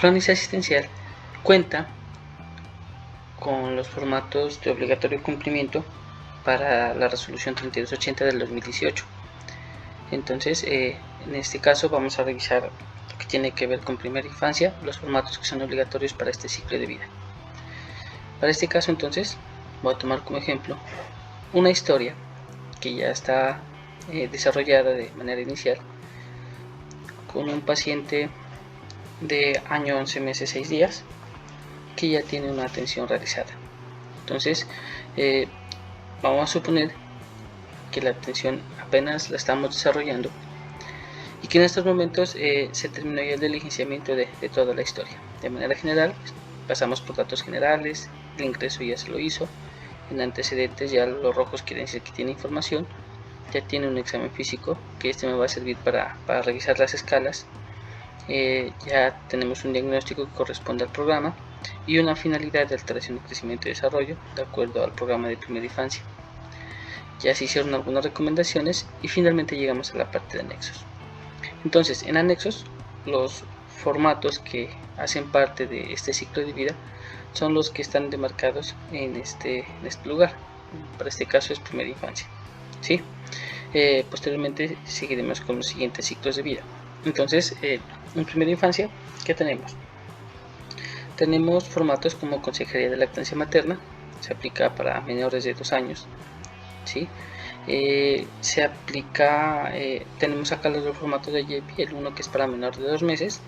Crónica asistencial cuenta con los formatos de obligatorio cumplimiento para la resolución 3280 del 2018. Entonces, en este caso vamos a revisar lo que tiene que ver con primera infancia, los formatos que son obligatorios para este ciclo de vida. Para este caso, entonces, voy a tomar como ejemplo una historia que ya está desarrollada de manera inicial con un paciente de año 11 meses 6 días que ya tiene una atención realizada. Entonces, vamos a suponer que la atención apenas la estamos desarrollando y que en estos momentos se terminó ya el diligenciamiento de toda la historia. De manera general, pues, pasamos por datos generales, el ingreso ya se lo hizo, en antecedentes ya los rojos quieren decir que tiene información, ya tiene un examen físico, que este me va a servir para revisar las escalas, ya tenemos un diagnóstico que corresponde al programa y una finalidad de alteración de crecimiento y desarrollo de acuerdo al programa de primera infancia. Ya se hicieron algunas recomendaciones y finalmente llegamos a la parte de anexos. Entonces, en anexos, los formatos que hacen parte de este ciclo de vida son los que están demarcados en este lugar. Para este caso es primera infancia, ¿sí? Posteriormente seguiremos con los siguientes ciclos de vida. Entonces, en primera infancia, ¿qué tenemos? Tenemos formatos como Consejería de Lactancia Materna, se aplica para menores de 2 años, ¿sí? Se aplica, tenemos acá los dos formatos de JEPI, el uno que es para menor de 2 meses,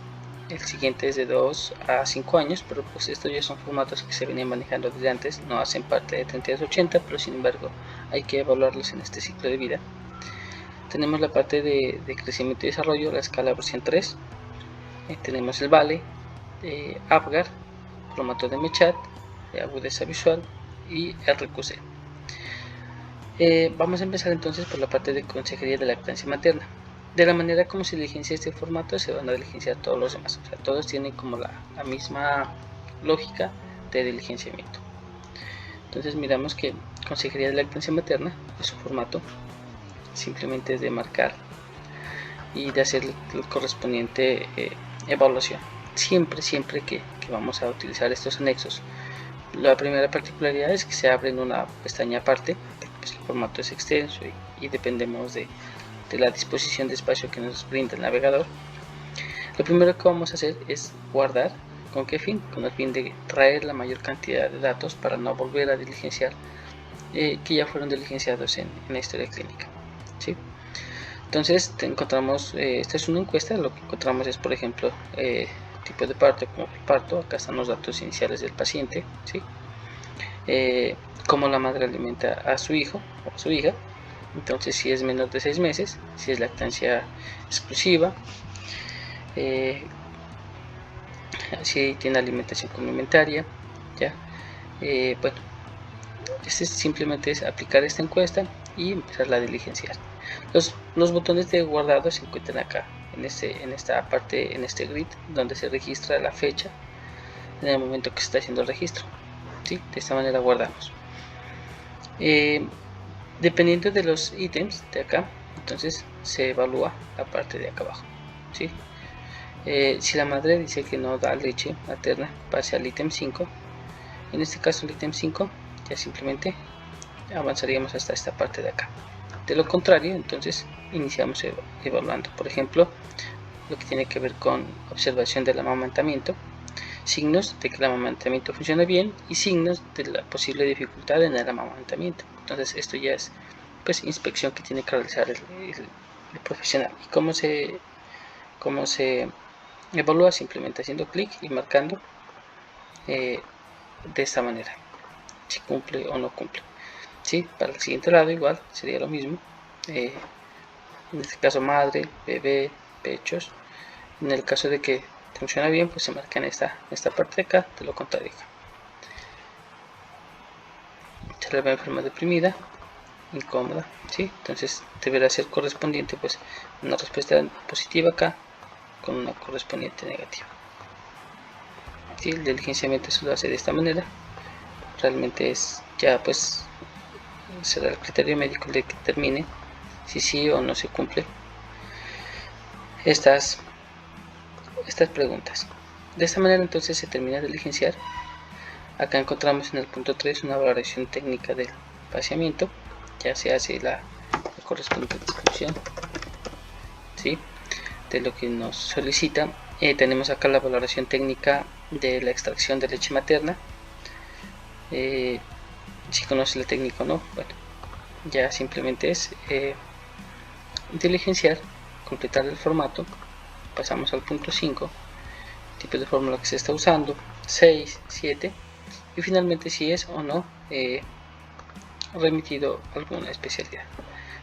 el siguiente es de 2 a 5 años, pero pues estos ya son formatos que se venían manejando desde antes, no hacen parte de 3280, pero sin embargo hay que evaluarlos en este ciclo de vida. Tenemos la parte de crecimiento y desarrollo, la escala versión 3, tenemos el VALE, APGAR, formato de MECHAT, agudeza visual y RQC. Vamos a empezar entonces por la parte de consejería de lactancia materna. De la manera como se diligencia este formato se van a diligenciar todos los demás, o sea, todos tienen como la misma lógica de diligenciamiento. Entonces miramos que consejería de lactancia materna es su formato, simplemente es de marcar y de hacer la correspondiente evaluación. Siempre que vamos a utilizar estos anexos, la primera particularidad es que se abre en una pestaña aparte, pues el formato es extenso y dependemos de la disposición de espacio que nos brinda el navegador. Lo primero que vamos a hacer es guardar. ¿Con qué fin? Con el fin de traer la mayor cantidad de datos para no volver a diligenciar que ya fueron diligenciados en la historia clínica, ¿sí? Entonces encontramos, esta es una encuesta, lo que encontramos es por ejemplo tipo de parto como parto, acá están los datos iniciales del paciente, ¿sí? Cómo la madre alimenta a su hijo o a su hija, entonces si es menor de 6 meses, si es lactancia exclusiva, si tiene alimentación complementaria, ¿ya? Bueno, simplemente es aplicar esta encuesta y empezar la diligenciar. Los botones de guardado se encuentran acá, en esta parte, en este grid, donde se registra la fecha en el momento que se está haciendo el registro, ¿sí? De esta manera guardamos. Dependiendo de los ítems de acá, entonces se evalúa la parte de acá abajo, ¿sí? Si la madre dice que no da leche materna, pase al ítem 5. En este caso el ítem 5 ya simplemente avanzaríamos hasta esta parte de acá. De lo contrario, entonces iniciamos evaluando, por ejemplo, lo que tiene que ver con observación del amamantamiento, signos de que el amamantamiento funciona bien y signos de la posible dificultad en el amamantamiento. Entonces esto ya es pues inspección que tiene que realizar el profesional. ¿Y cómo se evalúa? Simplemente haciendo clic y marcando de esta manera si cumple o no cumple, ¿sí? Para el siguiente lado igual sería lo mismo, en este caso madre, bebé, pechos. En el caso de que funciona bien, pues se marca en esta parte de acá, de lo contrario acá. Se la ve enferma deprimida, incómoda, ¿sí? Entonces deberá ser correspondiente pues una respuesta positiva acá con una correspondiente negativa, ¿sí? El diligenciamiento se lo hace de esta manera. Realmente es ya pues será el criterio médico el que determine si sí o no se cumple estas preguntas. De esta manera entonces se termina de diligenciar. Acá encontramos en el punto 3 una valoración técnica del vaciamiento. Ya se hace la correspondiente descripción, ¿sí?, de lo que nos solicita. Tenemos acá la valoración técnica de la extracción de leche materna. Si conoce la técnica o no, bueno, ya simplemente es diligenciar, completar el formato. Pasamos al punto 5, tipo de fórmula que se está usando, 6, 7, y finalmente si es o no remitido alguna especialidad.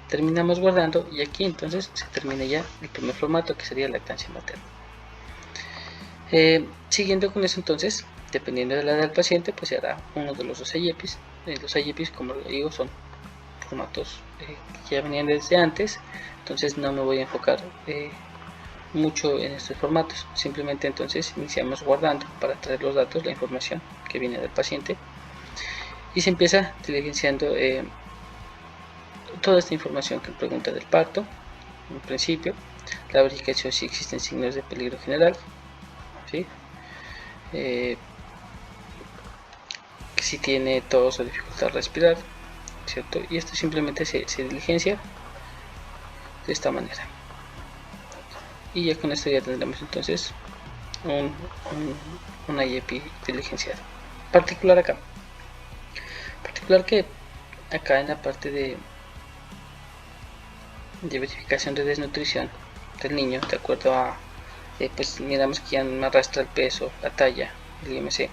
Terminamos guardando y aquí entonces se termina ya el primer formato, que sería lactancia materna. Siguiendo con eso, entonces, dependiendo de la edad del paciente, pues se hará uno de los dos IEPIs. Los IEPIs, como lo digo, son formatos que ya venían desde antes, entonces no me voy a enfocar mucho en estos formatos. Simplemente entonces iniciamos guardando para traer los datos, la información que viene del paciente, y se empieza diligenciando toda esta información que pregunta del parto, en principio, la verificación si existen signos de peligro general, ¿sí?, si tiene tos o dificultad a respirar, ¿cierto? Y esto simplemente se diligencia de esta manera. Y ya con esto ya tendremos entonces un IEP diligenciado. Particular que acá en la parte de verificación de desnutrición del niño, de acuerdo a pues miramos que ya me arrastra el peso, la talla, el IMC.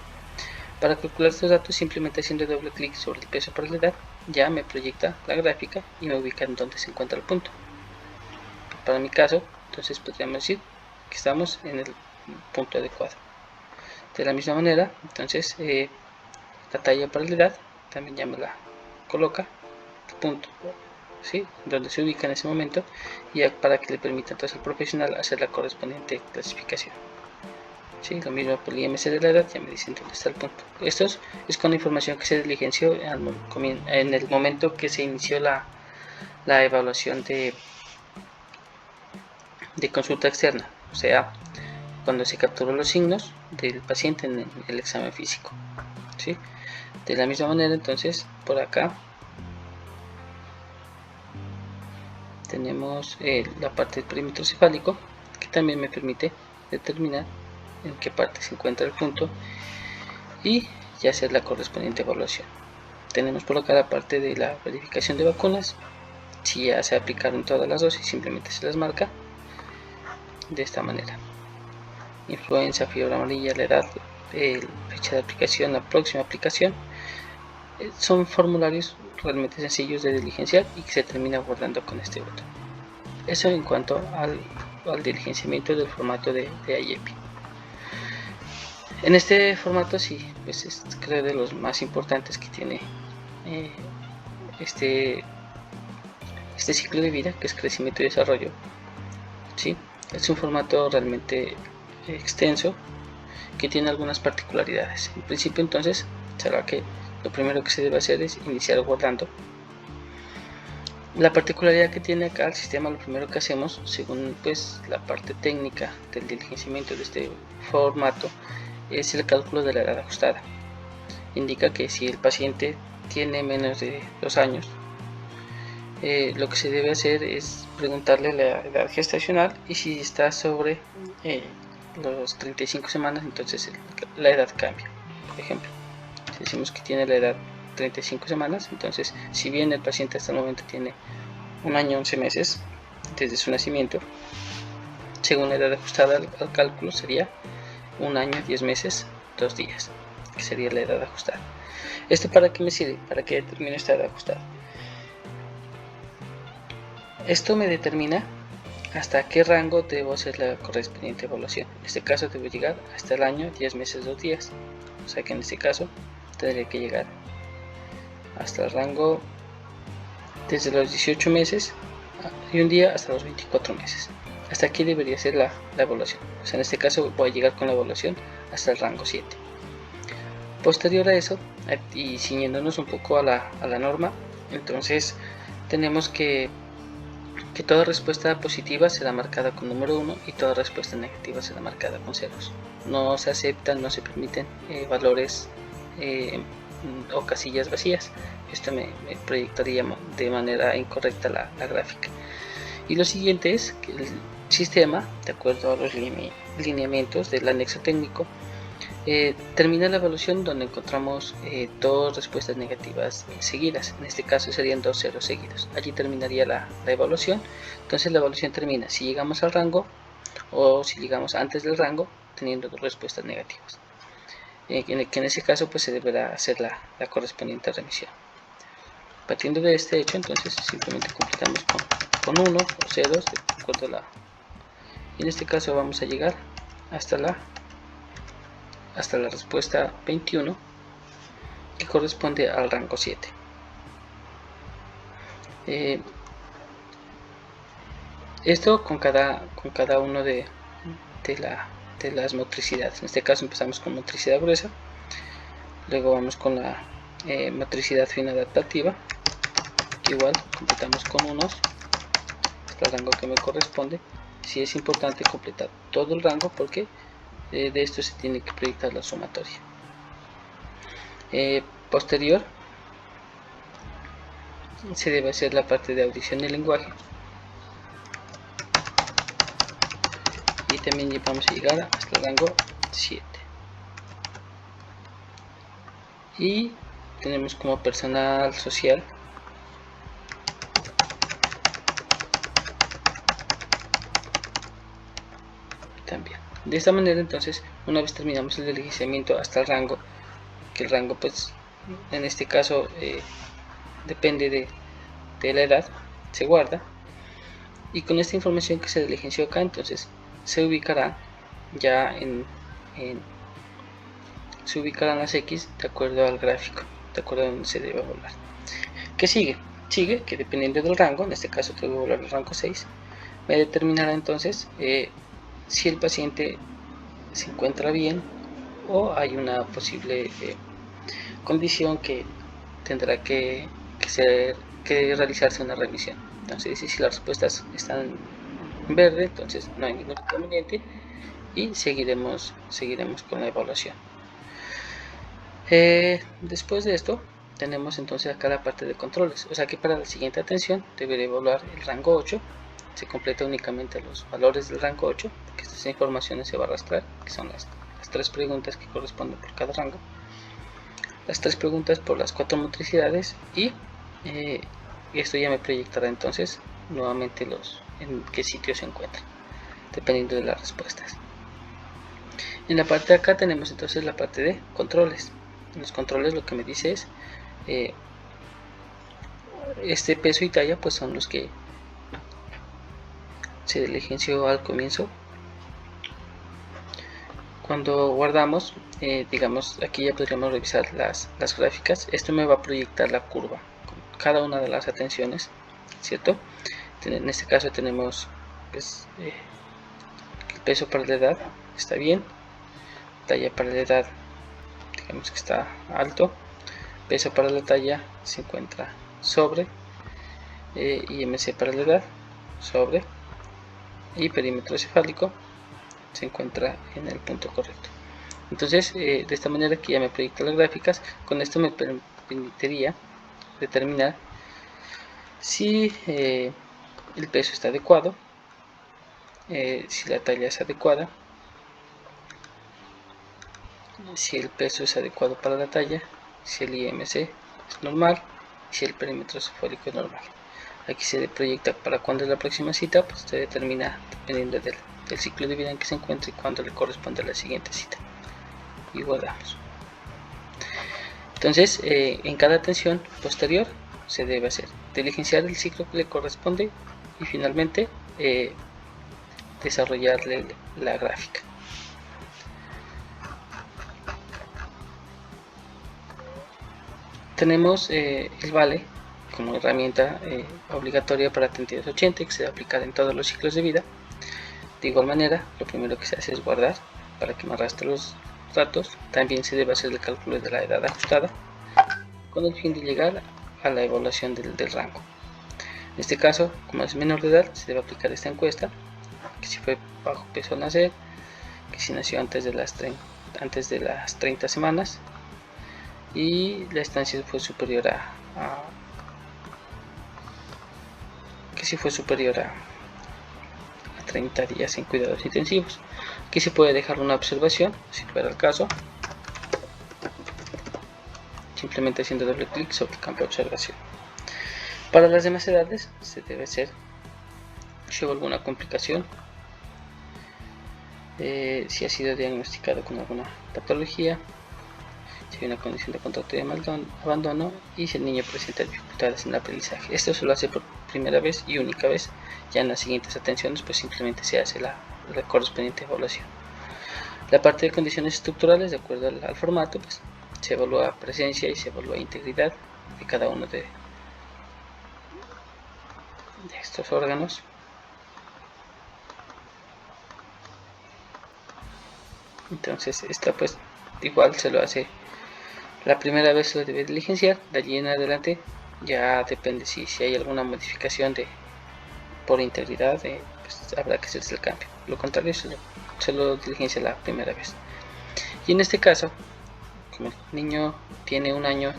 Para calcular estos datos, simplemente haciendo doble clic sobre el peso por la edad, ya me proyecta la gráfica y me ubica en donde se encuentra el punto. Para mi caso, entonces podríamos decir que estamos en el punto adecuado. De la misma manera, entonces la talla para la edad también ya me la coloca el punto, ¿sí?, donde se ubica en ese momento, y para que le permita entonces al profesional hacer la correspondiente clasificación. Sí, lo mismo por el IMC de la edad, ya me dicen dónde está el punto. Esto es con la información que se diligenció en el momento que se inició la evaluación de consulta externa, o sea, cuando se capturó los signos del paciente en el examen físico, ¿sí? De la misma manera, entonces, por acá tenemos la parte del perímetro cefálico, que también me permite determinar en qué parte se encuentra el punto y ya hacer la correspondiente evaluación. Tenemos por acá la parte de la verificación de vacunas. Si ya se aplicaron todas las dosis, simplemente se las marca de esta manera: influenza, fiebre amarilla, la edad, fecha de aplicación, la próxima aplicación. Son formularios realmente sencillos de diligenciar y que se termina guardando con este botón. Eso en cuanto al diligenciamiento del formato de IEPI. En este formato sí, pues es creo de los más importantes que tiene este ciclo de vida, que es crecimiento y desarrollo, ¿sí? Es un formato realmente extenso que tiene algunas particularidades. En principio, entonces, será que lo primero que se debe hacer es iniciar guardando. La particularidad que tiene acá el sistema, lo primero que hacemos, según pues la parte técnica del diligenciamiento de este formato, es el cálculo de la edad ajustada. Indica que si el paciente tiene menos de 2 años, lo que se debe hacer es preguntarle la edad gestacional, y si está sobre los 35 semanas, entonces la edad cambia. Por ejemplo, si decimos que tiene la edad 35 semanas, entonces si bien el paciente hasta el momento tiene 1 año 11 meses desde su nacimiento, según la edad ajustada al cálculo sería 1 año 10 meses 2 días, que sería la edad ajustada. ¿Esto para qué me sirve? Para que determine esta edad ajustada. Esto me determina hasta qué rango debo hacer la correspondiente evaluación. En este caso debo llegar hasta el año 10 meses 2 días, o sea que en este caso tendría que llegar hasta el rango desde los 18 meses y 1 día hasta los 24 meses. Hasta aquí debería ser la evaluación. O sea, en este caso voy a llegar con la evaluación hasta el rango 7. Posterior a eso, y ciñéndonos un poco a la norma, entonces tenemos que que toda respuesta positiva será marcada con número 1 y toda respuesta negativa será marcada con ceros. No se aceptan, no se permiten valores o casillas vacías. Esto me proyectaría de manera incorrecta la gráfica. Y lo siguiente es que el sistema, de acuerdo a los lineamientos del anexo técnico, termina la evaluación donde encontramos dos respuestas negativas seguidas. En este caso serían dos ceros seguidos. Allí terminaría la evaluación. Entonces la evaluación termina si llegamos al rango o si llegamos antes del rango teniendo dos respuestas negativas. Que en ese caso pues se deberá hacer la correspondiente remisión. Partiendo de este hecho, entonces simplemente completamos con 1 o ceros de acuerdo a la... Y en este caso vamos a llegar hasta la respuesta 21, que corresponde al rango 7. Esto con cada uno de las motricidades. En este caso empezamos con motricidad gruesa, luego vamos con la motricidad fina adaptativa, que igual completamos con unos hasta el rango que me corresponde. Sí es importante completar todo el rango porque de esto se tiene que proyectar la sumatoria. Posterior se debe hacer la parte de audición y lenguaje, y también vamos a llegar hasta el rango 7. Y tenemos como personal social también. De esta manera, entonces, una vez terminamos el deslizamiento hasta el rango, que el rango pues en este caso depende de la edad, se guarda, y con esta información que se diligenció acá, entonces se ubicará ya se ubicarán las X de acuerdo al gráfico, de acuerdo a donde se debe evaluar. ¿Qué sigue? Sigue que dependiendo del rango, en este caso tengo que evaluar el rango 6, me determinará entonces si el paciente se encuentra bien o hay una posible condición que tendrá que realizarse una revisión. Entonces, si las respuestas están en verde, entonces no hay ningún inconveniente y seguiremos con la evaluación. Después de esto tenemos entonces acá la parte de controles, o sea que para la siguiente atención deberé evaluar el rango 8. Se completa únicamente los valores del rango 8, porque estas informaciones se va a arrastrar, que son las 3 preguntas que corresponden por cada rango, las 3 preguntas por las 4 motricidades, y esto ya me proyectará entonces nuevamente en qué sitio se encuentra, dependiendo de las respuestas. En la parte de acá tenemos entonces la parte de controles. En los controles lo que me dice es este peso y talla, pues son los que se diligenció al comienzo. Cuando guardamos, digamos, aquí ya podríamos revisar las gráficas. Esto me va a proyectar la curva con cada una de las atenciones, ¿cierto? En este caso tenemos pues, el peso para la edad está bien, talla para la edad digamos que está alto, peso para la talla se encuentra sobre, IMC para la edad sobre, y perímetro cefálico se encuentra en el punto correcto. Entonces de esta manera que ya me proyecta las gráficas. Con esto me permitiría determinar si el peso está adecuado, si la talla es adecuada, si el peso es adecuado para la talla, si el IMC es normal y si el perímetro cefálico es normal. Aquí se proyecta para cuándo es la próxima cita, pues se determina dependiendo del ciclo de vida en que se encuentre y cuándo le corresponde a la siguiente cita. Y guardamos. Entonces, en cada atención posterior se debe hacer diligenciar el ciclo que le corresponde y finalmente desarrollarle la gráfica. Tenemos el vale como herramienta obligatoria para 3280 que se debe aplicar en todos los ciclos de vida. De igual manera, lo primero que se hace es guardar para que me arrastre los datos. También se debe hacer el cálculo de la edad ajustada con el fin de llegar a la evaluación del rango. En este caso, como es menor de edad, se debe aplicar esta encuesta, que si fue bajo peso al nacer, que si nació antes de las 30 semanas y la estancia fue superior que si fue superior a 30 días en cuidados intensivos. Aquí se puede dejar una observación si fuera el caso, simplemente haciendo doble clic sobre el campo de observación. Para las demás edades se debe hacer si hubo alguna complicación, si ha sido diagnosticado con alguna patología, si hay una condición de contrato de abandono y si el niño presenta dificultades en el aprendizaje. Esto se lo hace por primera vez y única vez. Ya en las siguientes atenciones pues simplemente se hace la correspondiente evaluación. La parte de condiciones estructurales, de acuerdo al formato, pues se evalúa presencia y se evalúa integridad de cada uno de estos órganos. Entonces esta pues igual se lo hace la primera vez, se lo debe diligenciar. De allí en adelante ya depende si hay alguna modificación por integridad, pues habrá que hacerse el cambio. Lo contrario se lo diligencia la primera vez. Y en este caso, como el niño tiene 1 año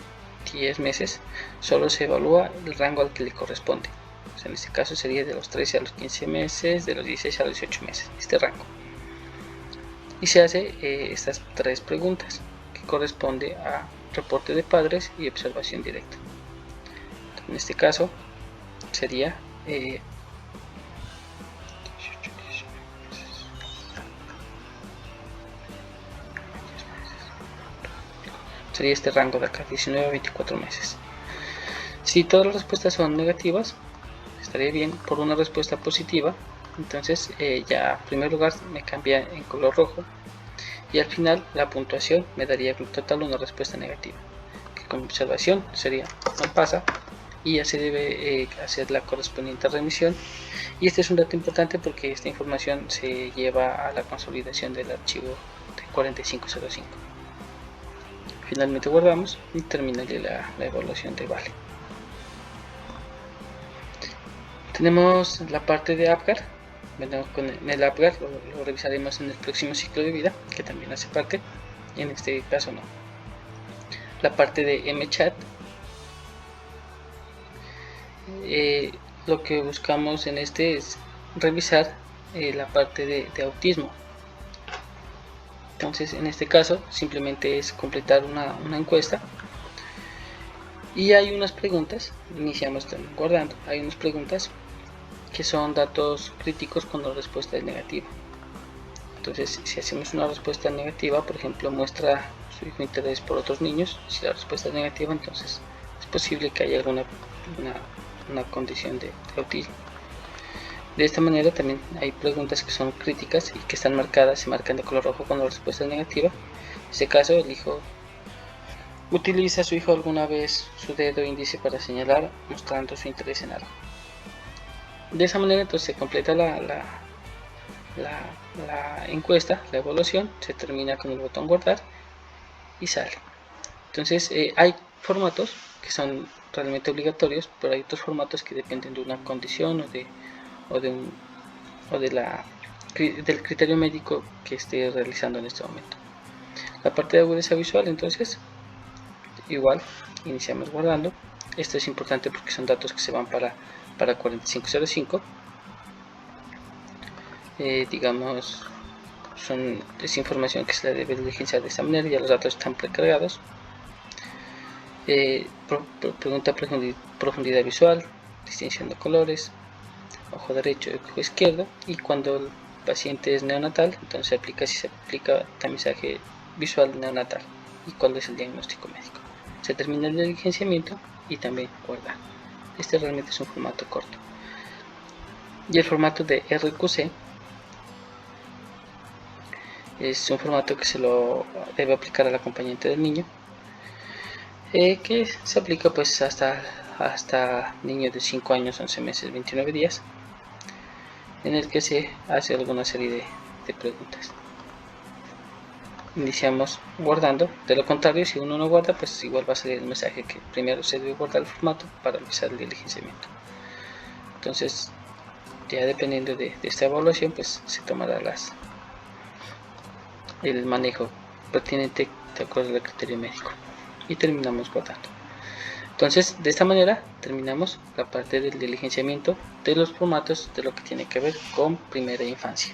10 meses, solo se evalúa el rango al que le corresponde. O sea, en este caso sería de los 13 a los 15 meses, de los 16 a los 18 meses, este rango. Y se hace estas 3 preguntas, que corresponde a reporte de padres y observación directa. En este caso sería este rango de acá, 19 a 24 meses. Si todas las respuestas son negativas, estaría bien por una respuesta positiva. Entonces ya en primer lugar me cambia en color rojo y al final la puntuación me daría en total una respuesta negativa, que con observación sería no pasa, y ya se debe hacer la correspondiente remisión. Y este es un dato importante porque esta información se lleva a la consolidación del archivo de 4505. Finalmente guardamos y terminaría la evaluación de Vale. Tenemos la parte de APGAR. Bueno, con el APGAR lo revisaremos en el próximo ciclo de vida, que también hace parte, y en este caso no. La parte de MChat, lo que buscamos en este es revisar la parte de autismo. Entonces en este caso simplemente es completar una encuesta y hay unas preguntas, iniciamos también guardando, hay unas preguntas que son datos críticos cuando la respuesta es negativa. Entonces si hacemos una respuesta negativa, por ejemplo muestra su hijo interés por otros niños, si la respuesta es negativa entonces es posible que haya alguna una condición de autismo. De esta manera también hay preguntas que son críticas y que están marcadas, se marcan de color rojo cuando la respuesta es negativa. En este caso el hijo utiliza su hijo alguna vez su dedo índice para señalar, mostrando su interés en algo. De esa manera entonces se completa la encuesta, la evaluación, se termina con el botón guardar y sale. Entonces hay formatos que son realmente obligatorios, pero hay otros formatos que dependen de una condición del criterio médico que esté realizando en este momento. La parte de agudeza visual, entonces igual iniciamos guardando. Esto es importante porque son datos que se van para 4505. Digamos, es información que se la debe diligenciar de esta manera, ya los datos están precargados. Pregunta profundidad visual, distinción de colores, ojo derecho y ojo izquierdo, y cuando el paciente es neonatal, entonces se aplica tamizaje visual neonatal y cuál es el diagnóstico médico. Se termina el diligenciamiento y también guardar. Este realmente es un formato corto. Y el formato de RQC es un formato que se lo debe aplicar al acompañante del niño, que se aplica pues hasta niños de 5 años, 11 meses, 29 días, en el que se hace alguna serie de preguntas. Iniciamos guardando, de lo contrario si uno no guarda pues igual va a salir el mensaje que primero se debe guardar el formato para empezar el diligenciamiento. Entonces, ya dependiendo de esta evaluación, pues se tomará el manejo pertinente de acuerdo al criterio médico y terminamos votando. Entonces, de esta manera terminamos la parte del diligenciamiento de los formatos de lo que tiene que ver con primera infancia.